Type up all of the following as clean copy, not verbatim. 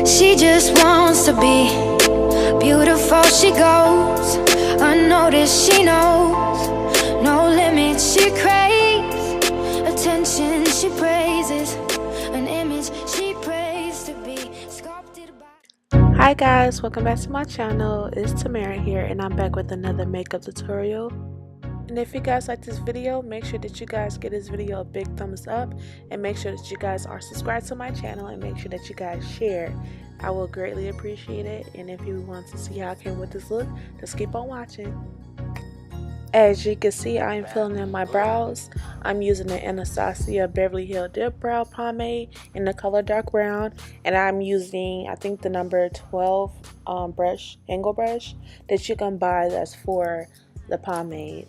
She just wants to be beautiful. She goes unnoticed. She knows no limits. She craves attention. She praises an image. She prays to be sculpted by. Hi guys, welcome back to my channel. It's Tamara here, and I'm back with another makeup tutorial. And if you guys like this video, make sure that you guys give this video a big thumbs up, and make sure that you guys are subscribed to my channel, and make sure that you guys share. I will greatly appreciate it. And if you want to see how I came with this look, just keep on watching. As you can see, I am filling in my brows. I'm using the Anastasia Beverly Hills Dip Brow Pomade in the color dark brown, and I'm using, I think, the number 12 angle brush that you can buy that's for the pomade.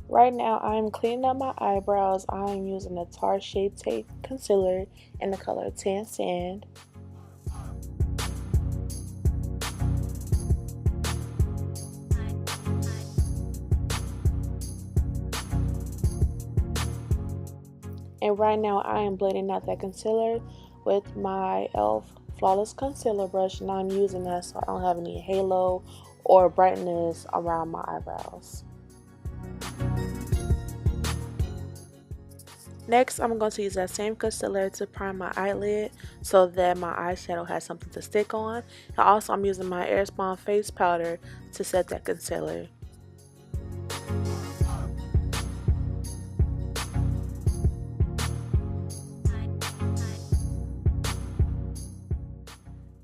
Right now, I'm cleaning up my eyebrows. I'm using the Tarte Shape Tape Concealer in the color Tan Sand. And right now, I am blending out that concealer with my e.l.f. Flawless Concealer brush, and I'm using that so I don't have any halo or brightness around my eyebrows. Next, I'm going to use that same concealer to prime my eyelid so that my eyeshadow has something to stick on. And also, I'm using my airspun face powder to set that concealer.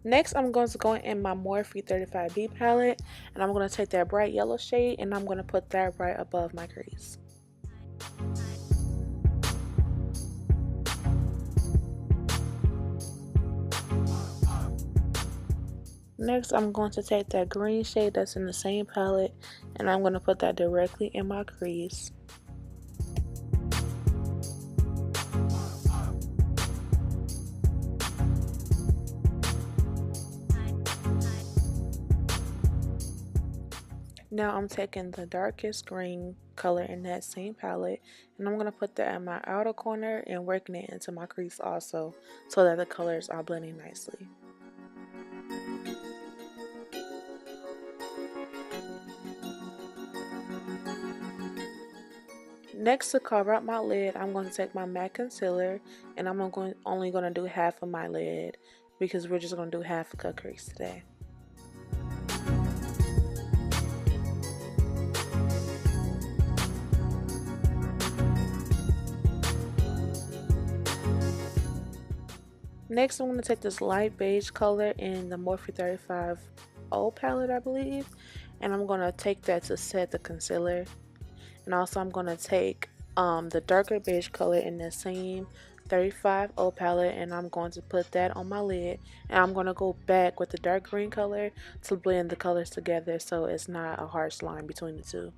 Next, I'm going to go in my Morphe 35B palette, and I'm going to take that bright yellow shade, and I'm going to put that right above my crease. Next, I'm going to take that green shade that's in the same palette, and I'm going to put that directly in my crease. Now I'm taking the darkest green color in that same palette, and I'm going to put that in my outer corner and working it into my crease also, so that the colors are blending nicely. Next, to cover up my lid, I'm going to take my matte concealer, and I'm only going to do half of my lid because we're just going to do half a cut crease today. Next, I'm going to take this light beige color in the Morphe 35O palette, I believe, and I'm going to take that to set the concealer. And also, I'm going to take the darker beige color in the same 35O palette, and I'm going to put that on my lid. And I'm going to go back with the dark green color to blend the colors together so it's not a harsh line between the two.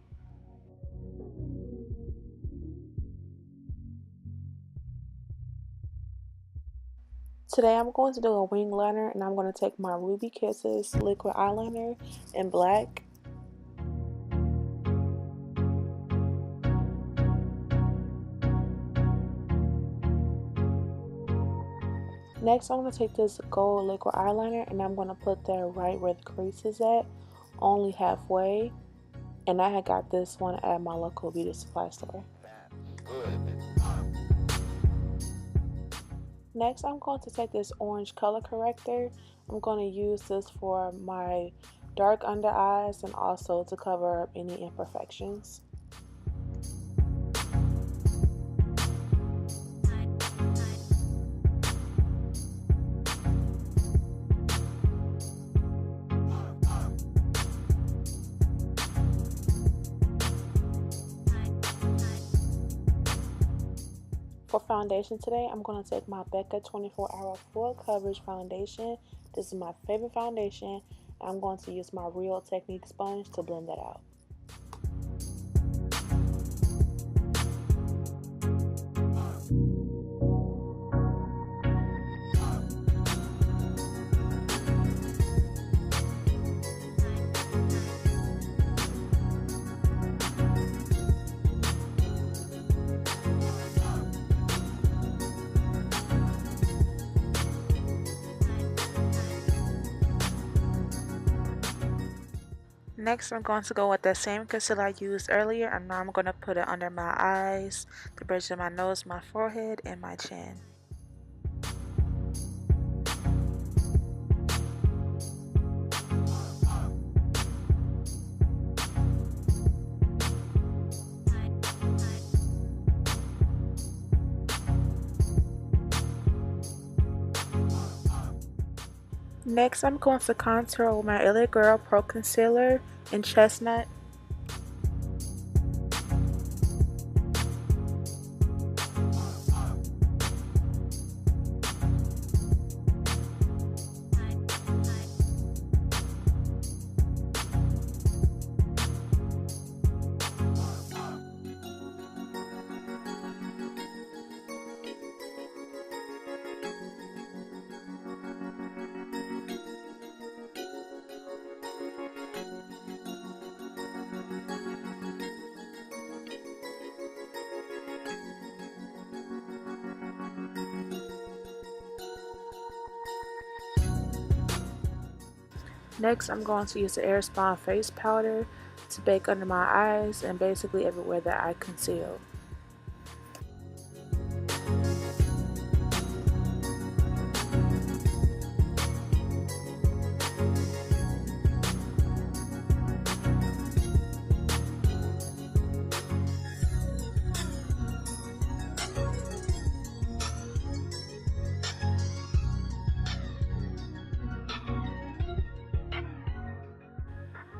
Today I'm going to do a wing liner, and I'm going to take my Ruby Kisses liquid eyeliner in black. Next, I'm going to take this gold liquid eyeliner, and I'm going to put that right where the crease is at, only halfway. And I had got this one at my local beauty supply store. Next, I'm going to take this orange color corrector. I'm going to use this for my dark under eyes and also to cover up any imperfections. For foundation today, I'm going to take my Becca 24-Hour Full Coverage Foundation. This is my favorite foundation. I'm going to use my Real Technique sponge to blend that out. Next, I'm going to go with that same concealer I used earlier, and now I'm going to put it under my eyes, the bridge of my nose, my forehead, and my chin. Next, I'm going to contour with my LA Girl Pro Concealer in Chestnut. Next, I'm going to use the airspun face powder to bake under my eyes and basically everywhere that I conceal.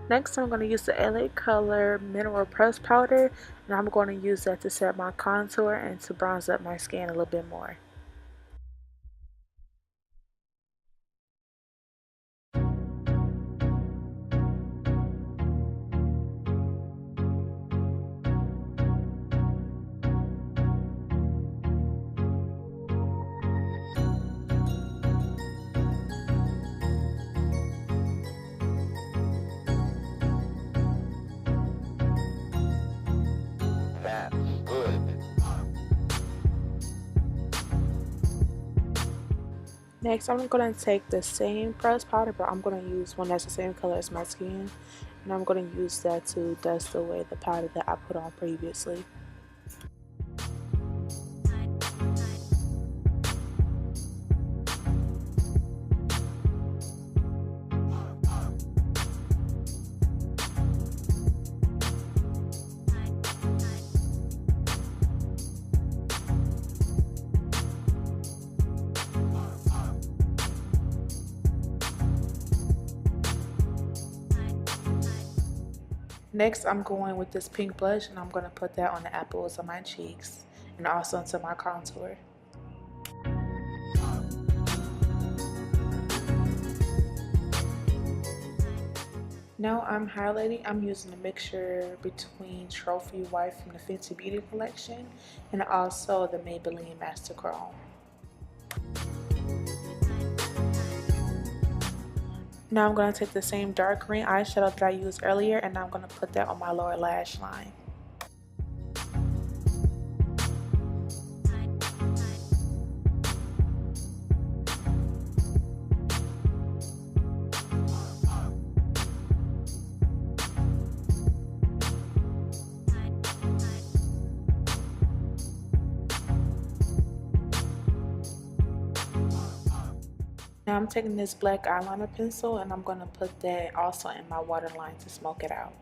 Next, I'm going to use the LA Color Mineral Press Powder, and I'm going to use that to set my contour and to bronze up my skin a little bit more. Next, I'm going to take the same press powder, but I'm going to use one that's the same color as my skin. And I'm going to use that to dust away the powder that I put on previously. Next, I'm going with this pink blush, and I'm going to put that on the apples of my cheeks and also into my contour. Now I'm highlighting. I'm using a mixture between Trophy White from the Fenty Beauty collection and also the Maybelline Master Chrome. Now I'm going to take the same dark green eyeshadow that I used earlier, and I'm going to put that on my lower lash line. Now I'm taking this black eyeliner pencil, and I'm going to put that also in my waterline to smoke it out.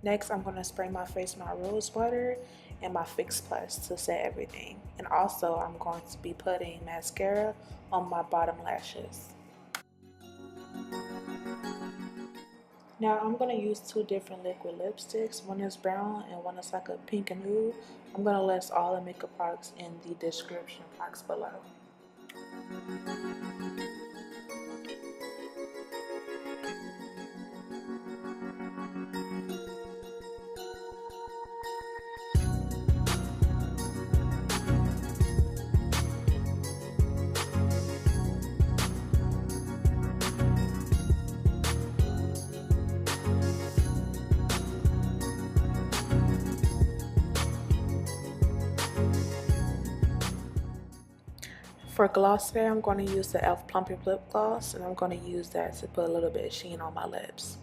Next, I'm going to spray my face with my rose water and my Fix Plus to set everything. And also, I'm going to be putting mascara on my bottom lashes. Now I'm going to use two different liquid lipsticks. One is brown and one is like a pink and nude. I'm going to list all the makeup products in the description box below. For gloss today, I'm going to use the e.l.f. Plump Lip Gloss, and I'm going to use that to put a little bit of sheen on my lips.